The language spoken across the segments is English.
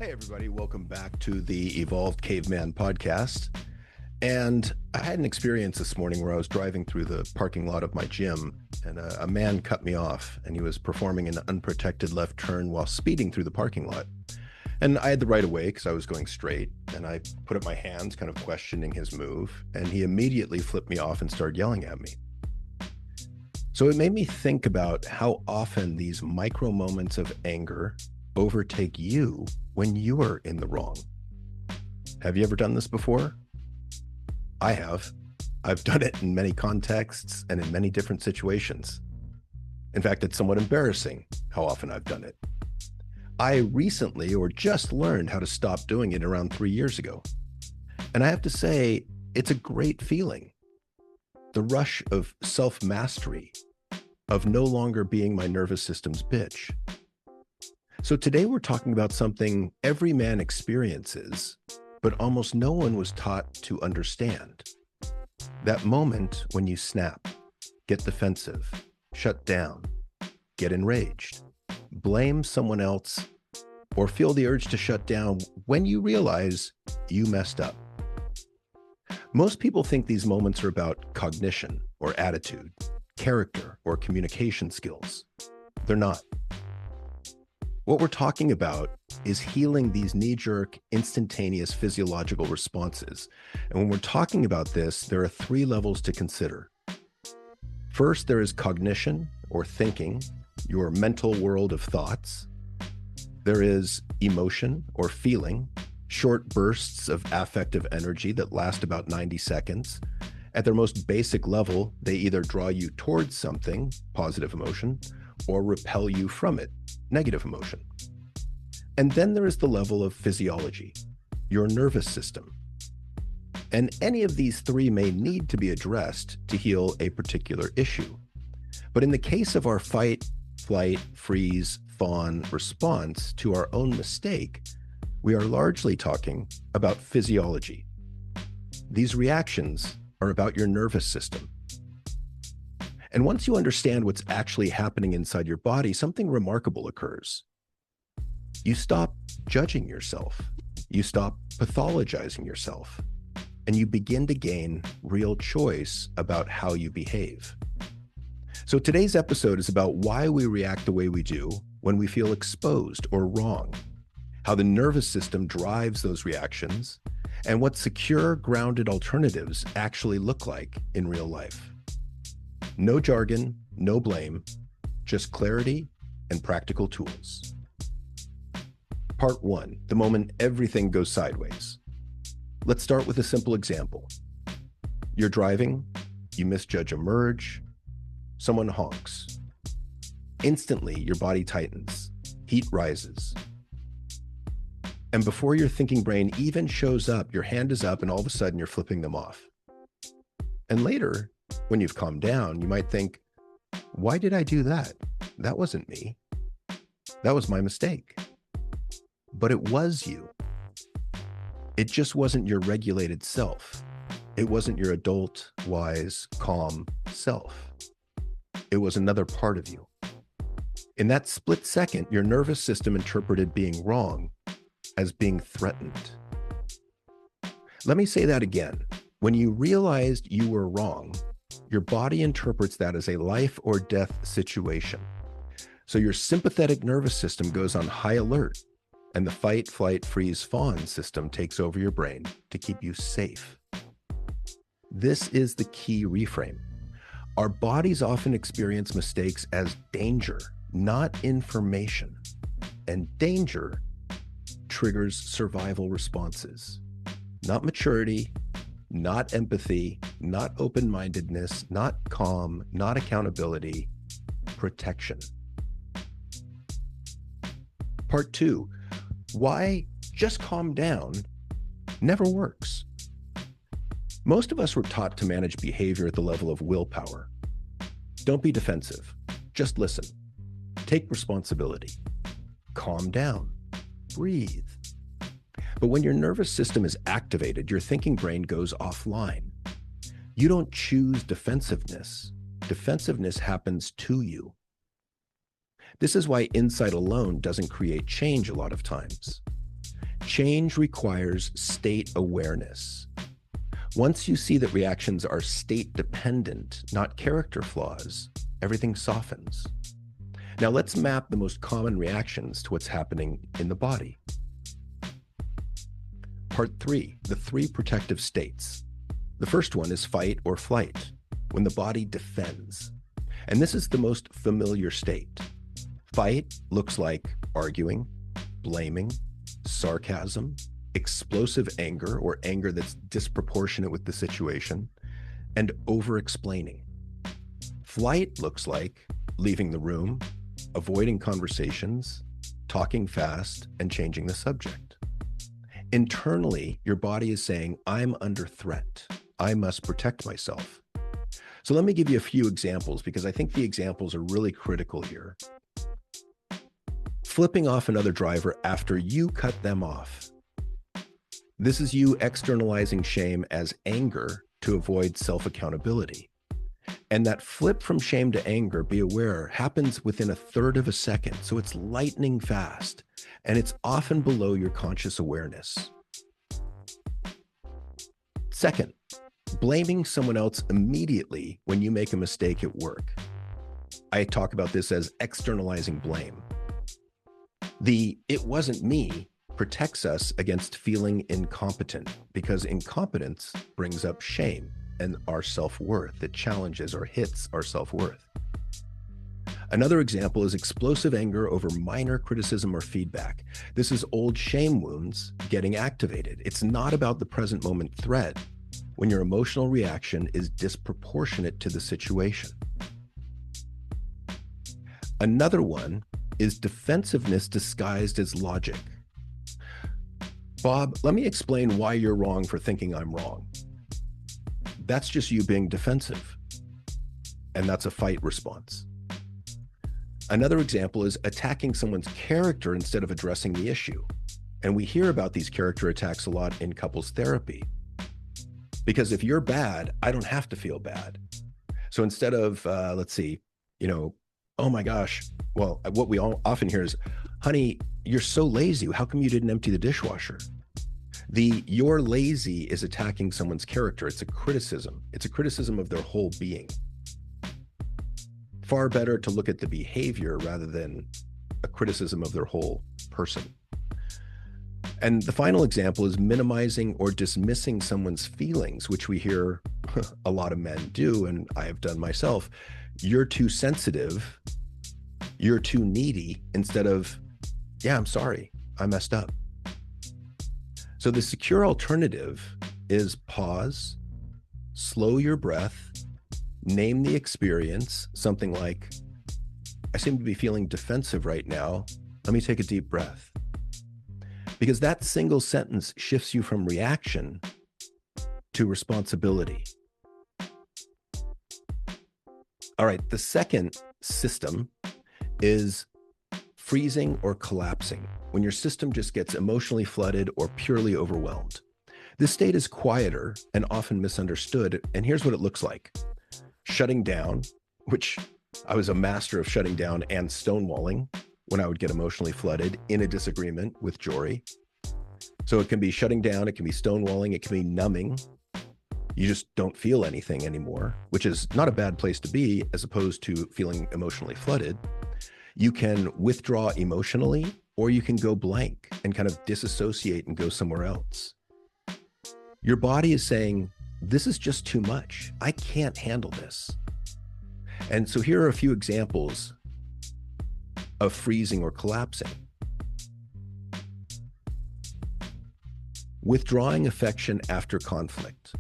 Hey, everybody, welcome back to the Evolved Caveman podcast. And I had an experience this morning where I was driving through the parking lot of my gym, and a man cut me off, and he was performing an unprotected left turn while speeding through the parking lot. And I had the right of way because I was going straight, and I put up my hands, kind of questioning his move, and he immediately flipped me off and started yelling at me. So it made me think about how often these micro moments of anger overtake you when you are in the wrong. Have you ever done this before? I have. I've done it in many contexts and in many different situations. In fact, it's somewhat embarrassing how often I've done it. I recently or just learned how to stop doing it around 3 years ago. And I have to say, it's a great feeling. The rush of self-mastery, of no longer being my nervous system's bitch. So today we're talking about something every man experiences, but almost no one was taught to understand. That moment when you snap, get defensive, shut down, get enraged, blame someone else, or feel the urge to shut down when you realize you messed up. Most people think these moments are about cognition or attitude, character or communication skills. They're not. What we're talking about is healing these knee-jerk, instantaneous physiological responses. And when we're talking about this, there are 3 levels to consider. First, there is cognition or thinking, your mental world of thoughts. There is emotion or feeling, short bursts of affective energy that last about 90 seconds. At their most basic level, they either draw you towards something, positive emotion, or repel you from it, negative emotion. And then there is the level of physiology, your nervous system. And any of these 3 may need to be addressed to heal a particular issue. But in the case of our fight, flight, freeze, fawn response to our own mistake, we are largely talking about physiology. These reactions are about your nervous system. And once you understand what's actually happening inside your body, something remarkable occurs. You stop judging yourself. You stop pathologizing yourself. And you begin to gain real choice about how you behave. So today's episode is about why we react the way we do when we feel exposed or wrong, how the nervous system drives those reactions, and what secure, grounded alternatives actually look like in real life. No jargon, no blame, just clarity and practical tools. Part 1, the moment everything goes sideways. Let's start with a simple example. You're driving, you misjudge a merge, someone honks. Instantly, your body tightens, heat rises. And before your thinking brain even shows up, your hand is up and all of a sudden you're flipping them off. And later, when you've calmed down, you might think, why did I do that? That wasn't me. That was my mistake. But it was you. It just wasn't your regulated self. It wasn't your adult, wise, calm self. It was another part of you. In that split second, your nervous system interpreted being wrong as being threatened. Let me say that again. When you realized you were wrong, your body interprets that as a life or death situation. So your sympathetic nervous system goes on high alert, and the fight, flight, freeze, fawn system takes over your brain to keep you safe. This is the key reframe. Our bodies often experience mistakes as danger, not information. And danger triggers survival responses, not maturity, not empathy, not open-mindedness, not calm, not accountability, protection. Part 2, why just calm down never works. Most of us were taught to manage behavior at the level of willpower. Don't be defensive, just listen. Take responsibility. Calm down, breathe. But when your nervous system is activated, your thinking brain goes offline. You don't choose defensiveness. Defensiveness happens to you. This is why insight alone doesn't create change a lot of times. Change requires state awareness. Once you see that reactions are state dependent, not character flaws, everything softens. Now let's map the most common reactions to what's happening in the body. Part 3, the 3 protective states. The first one is fight or flight, when the body defends. And this is the most familiar state. Fight looks like arguing, blaming, sarcasm, explosive anger or anger that's disproportionate with the situation, and over-explaining. Flight looks like leaving the room, avoiding conversations, talking fast, and changing the subject. Internally, your body is saying, I'm under threat. I must protect myself. So let me give you a few examples because I think the examples are really critical here. Flipping off another driver after you cut them off. This is you externalizing shame as anger to avoid self-accountability. And that flip from shame to anger, be aware, happens within 1/3 of a second. So it's lightning fast, and it's often below your conscious awareness. Second, blaming someone else immediately when you make a mistake at work. I talk about this as externalizing blame. The "it wasn't me" protects us against feeling incompetent because incompetence brings up shame and our self-worth. It challenges or hits our self-worth. Another example is explosive anger over minor criticism or feedback. This is old shame wounds getting activated. It's not about the present moment threat when your emotional reaction is disproportionate to the situation. Another one is defensiveness disguised as logic. Bob, let me explain why you're wrong for thinking I'm wrong. That's just you being defensive. And that's a fight response. Another example is attacking someone's character instead of addressing the issue. And we hear about these character attacks a lot in couples therapy. Because if you're bad, I don't have to feel bad. So instead of, let's see, oh my gosh, well, what we all often hear is, honey, you're so lazy. How come you didn't empty the dishwasher? The "you're lazy" is attacking someone's character. It's a criticism. It's a criticism of their whole being. Far better to look at the behavior rather than a criticism of their whole person. And the final example is minimizing or dismissing someone's feelings, which we hear a lot of men do, and I have done myself. You're too sensitive. You're too needy, instead of, yeah, I'm sorry, I messed up. So the secure alternative is pause, slow your breath, name the experience, something like, I seem to be feeling defensive right now. Let me take a deep breath. Because that single sentence shifts you from reaction to responsibility. All right, the second system is freezing or collapsing, when your system just gets emotionally flooded or purely overwhelmed. This state is quieter and often misunderstood, and here's what it looks like. Shutting down, which I was a master of shutting down and stonewalling when I would get emotionally flooded in a disagreement with Jory. So it can be shutting down, it can be stonewalling, it can be numbing. You just don't feel anything anymore, which is not a bad place to be as opposed to feeling emotionally flooded. You can withdraw emotionally, or you can go blank and kind of disassociate and go somewhere else. Your body is saying, this is just too much. I can't handle this. And so here are a few examples of freezing or collapsing. Withdrawing affection after conflict.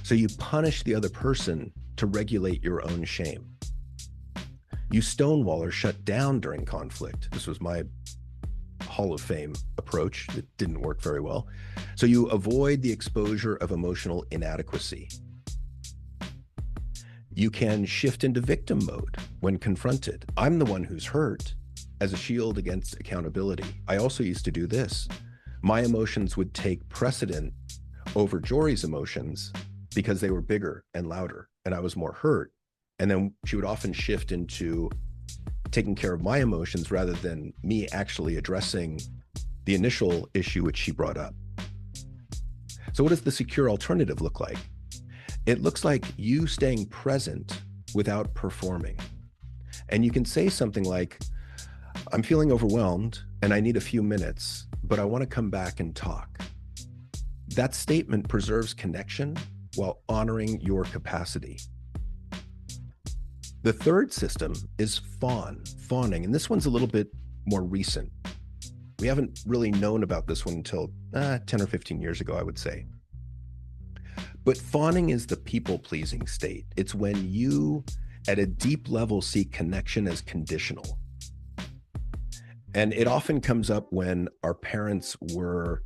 So you punish the other person to regulate your own shame. You stonewall or shut down during conflict. This was my Hall of Fame approach. It didn't work very well. So you avoid the exposure of emotional inadequacy. You can shift into victim mode when confronted. I'm the one who's hurt, as a shield against accountability. I also used to do this. My emotions would take precedent over Jory's emotions because they were bigger and louder, and I was more hurt. And then she would often shift into taking care of my emotions rather than me actually addressing the initial issue which she brought up. So what does the secure alternative look like? It looks like you staying present without performing. And you can say something like, I'm feeling overwhelmed and I need a few minutes, but I want to come back and talk. That statement preserves connection while honoring your capacity. The third system is fawning, and this one's a little bit more recent. We haven't really known about this one until 10 or 15 years ago, I would say. But fawning is the people-pleasing state. It's when you, at a deep level, see connection as conditional. And it often comes up when our parents were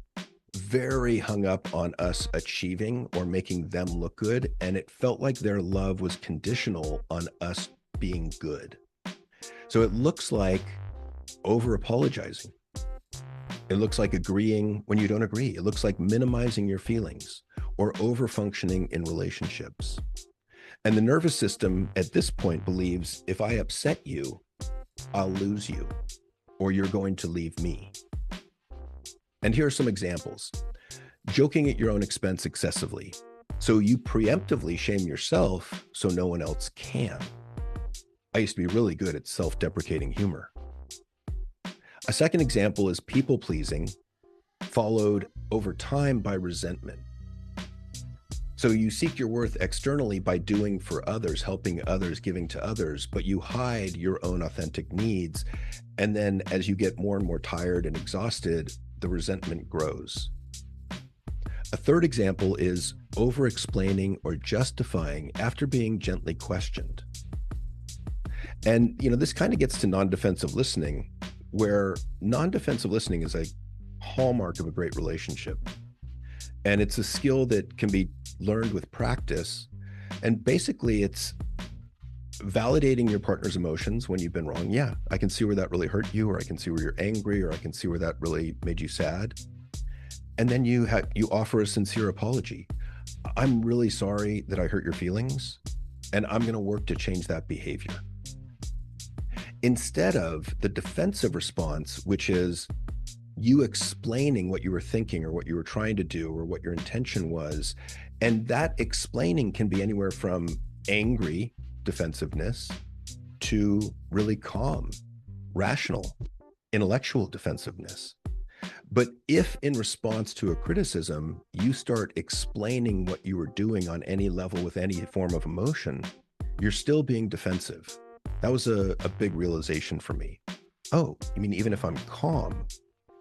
very hung up on us achieving or making them look good, and it felt like their love was conditional on us being good. So it looks like over-apologizing. It looks like agreeing when you don't agree. It looks like minimizing your feelings or over-functioning in relationships. And the nervous system at this point believes, if I upset you, I'll lose you, or you're going to leave me. And here are some examples. Joking at your own expense excessively. So you preemptively shame yourself so no one else can. I used to be really good at self-deprecating humor. A second example is people-pleasing, followed over time by resentment. So you seek your worth externally by doing for others, helping others, giving to others, but you hide your own authentic needs. And then as you get more and more tired and exhausted, the resentment grows. A third example is over-explaining or justifying after being gently questioned. And, this kind of gets to non-defensive listening, where non-defensive listening is a hallmark of a great relationship. And it's a skill that can be learned with practice. And basically it's validating your partner's emotions when you've been wrong. Yeah, I can see where that really hurt you, or I can see where you're angry, or I can see where that really made you sad. And then you offer a sincere apology. I'm really sorry that I hurt your feelings, and I'm going to work to change that behavior. Instead of the defensive response, which is you explaining what you were thinking or what you were trying to do or what your intention was. And that explaining can be anywhere from angry defensiveness to really calm, rational, intellectual defensiveness. But if in response to a criticism, you start explaining what you were doing on any level with any form of emotion, you're still being defensive. That was a big realization for me. Oh, you mean even if I'm calm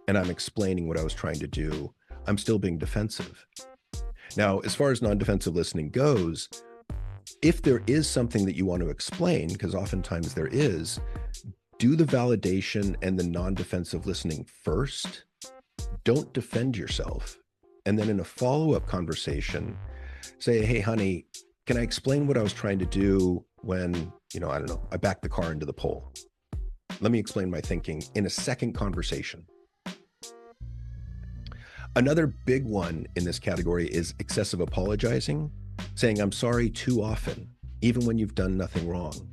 and I'm explaining what I was trying to do, I'm still being defensive. Now, as far as non-defensive listening goes, if there is something that you want to explain, because oftentimes there is, do the validation and the non-defensive listening first. Don't defend yourself. And then in a follow-up conversation, say, hey, honey, can I explain what I was trying to do when, I don't know, I backed the car into the pole? Let me explain my thinking in a second conversation. Another big one in this category is excessive apologizing, saying I'm sorry too often, even when you've done nothing wrong.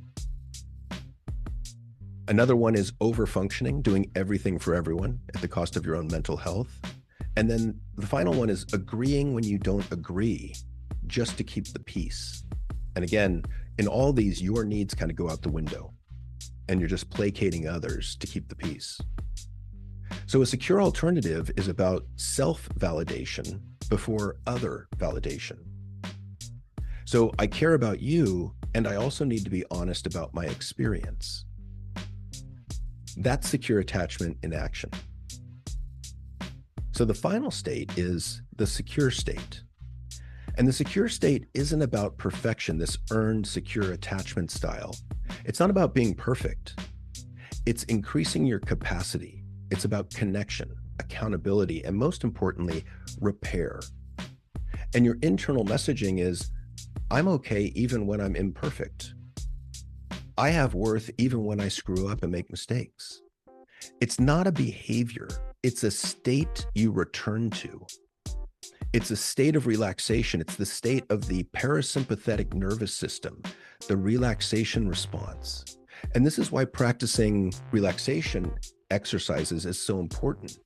Another one is over-functioning, doing everything for everyone at the cost of your own mental health. And then the final one is agreeing when you don't agree, just to keep the peace. And again, in all these, your needs kind of go out the window, and you're just placating others to keep the peace. So a secure alternative is about self-validation before other validation. So I care about you, and I also need to be honest about my experience. That's secure attachment in action. So the final state is the secure state. And the secure state isn't about perfection, this earned secure attachment style. It's not about being perfect. It's increasing your capacity. It's about connection, accountability, and most importantly, repair. And your internal messaging is, I'm okay even when I'm imperfect. I have worth even when I screw up and make mistakes. It's not a behavior. It's a state you return to. It's a state of relaxation. It's the state of the parasympathetic nervous system, the relaxation response. And this is why practicing relaxation exercises is so important,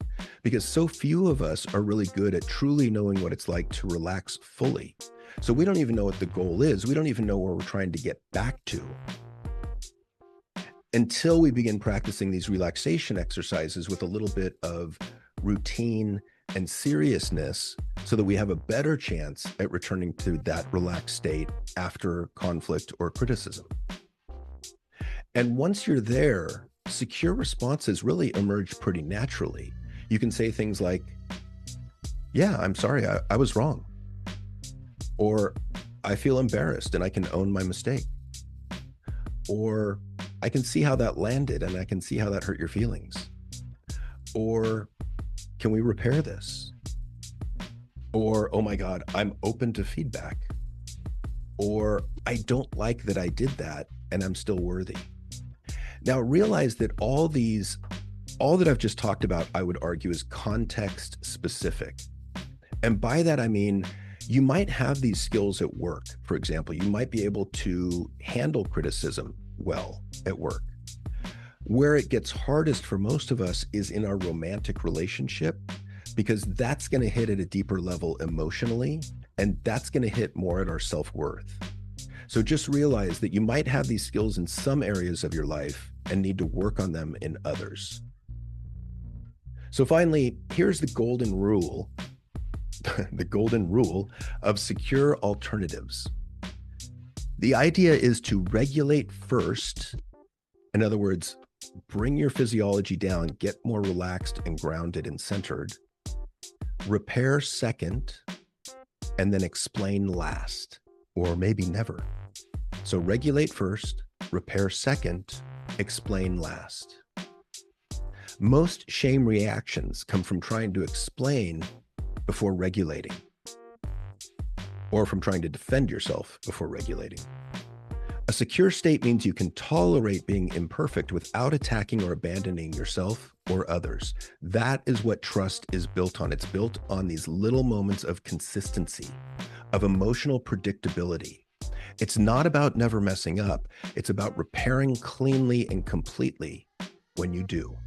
because so few of us are really good at truly knowing what it's like to relax fully. So we don't even know what the goal is. We don't even know where we're trying to get back to until we begin practicing these relaxation exercises with a little bit of routine and seriousness, so that we have a better chance at returning to that relaxed state after conflict or criticism. And once you're there, secure responses really emerge pretty naturally. You can say things like, yeah, I'm sorry, I was wrong. Or I feel embarrassed and I can own my mistake. Or I can see how that landed and I can see how that hurt your feelings. Or can we repair this? Or, oh my God, I'm open to feedback. Or I don't like that I did that and I'm still worthy. Now realize that all that I've just talked about, I would argue, is context specific. And by that, I mean, you might have these skills at work. For example, you might be able to handle criticism well at work. Where it gets hardest for most of us is in our romantic relationship, because that's going to hit at a deeper level emotionally, and that's going to hit more at our self-worth. So just realize that you might have these skills in some areas of your life and need to work on them in others. So finally, here's the golden rule, the golden rule of secure alternatives. The idea is to regulate first. In other words, bring your physiology down, get more relaxed and grounded and centered. Repair second, and then explain last, or maybe never. So regulate first, repair second, explain last. Most shame reactions come from trying to explain before regulating, or from trying to defend yourself before regulating. A secure state means you can tolerate being imperfect without attacking or abandoning yourself or others. That is what trust is built on. It's built on these little moments of consistency, of emotional predictability. It's not about never messing up. It's about repairing cleanly and completely when you do.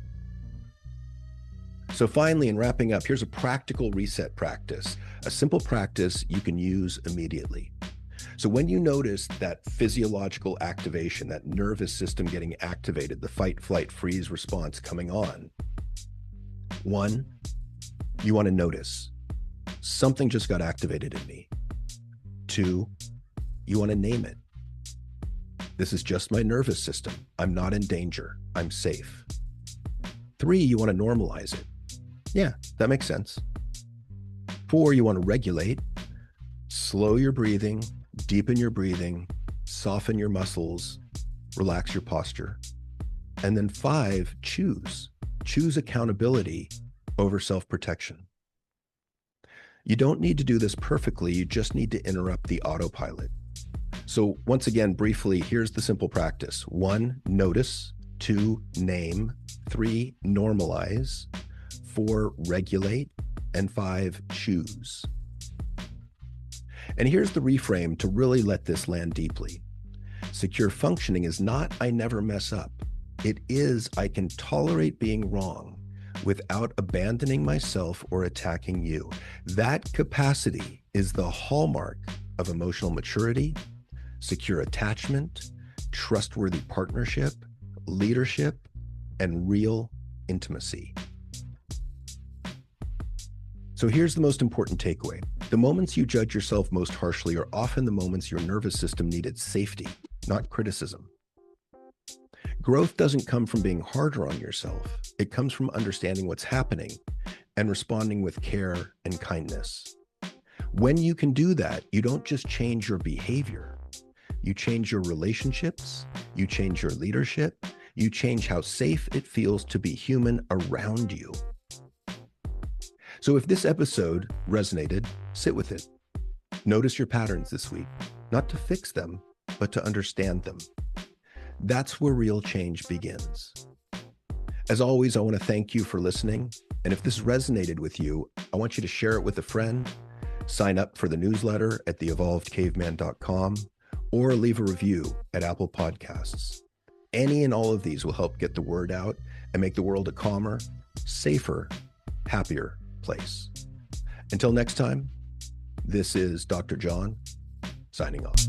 So finally, in wrapping up, here's a practical reset practice, a simple practice you can use immediately. So when you notice that physiological activation, that nervous system getting activated, the fight, flight, freeze response coming on, 1, you want to notice something just got activated in me. 2, you want to name it. This is just my nervous system. I'm not in danger. I'm safe. 3, you want to normalize it. Yeah, that makes sense. 4, you want to regulate. Slow your breathing, deepen your breathing, soften your muscles, relax your posture. And then 5, choose. Choose accountability over self-protection. You don't need to do this perfectly. You just need to interrupt the autopilot. So once again, briefly, here's the simple practice. 1, notice. 2, name. 3, normalize. 4, regulate. And 5, choose. And here's the reframe to really let this land deeply. Secure functioning is not I never mess up. It is I can tolerate being wrong without abandoning myself or attacking you. That capacity is the hallmark of emotional maturity, secure attachment, trustworthy partnership, leadership, and real intimacy. So here's the most important takeaway. The moments you judge yourself most harshly are often the moments your nervous system needed safety, not criticism. Growth doesn't come from being harder on yourself. It comes from understanding what's happening and responding with care and kindness. When you can do that, you don't just change your behavior. You change your relationships, you change your leadership, you change how safe it feels to be human around you. So if this episode resonated, sit with it. Notice your patterns this week, not to fix them, but to understand them. That's where real change begins. As always, I want to thank you for listening. And if this resonated with you, I want you to share it with a friend, sign up for the newsletter at theevolvedcaveman.com, or leave a review at Apple Podcasts. Any and all of these will help get the word out and make the world a calmer, safer, happier place. Until next time, this is Dr. John signing off.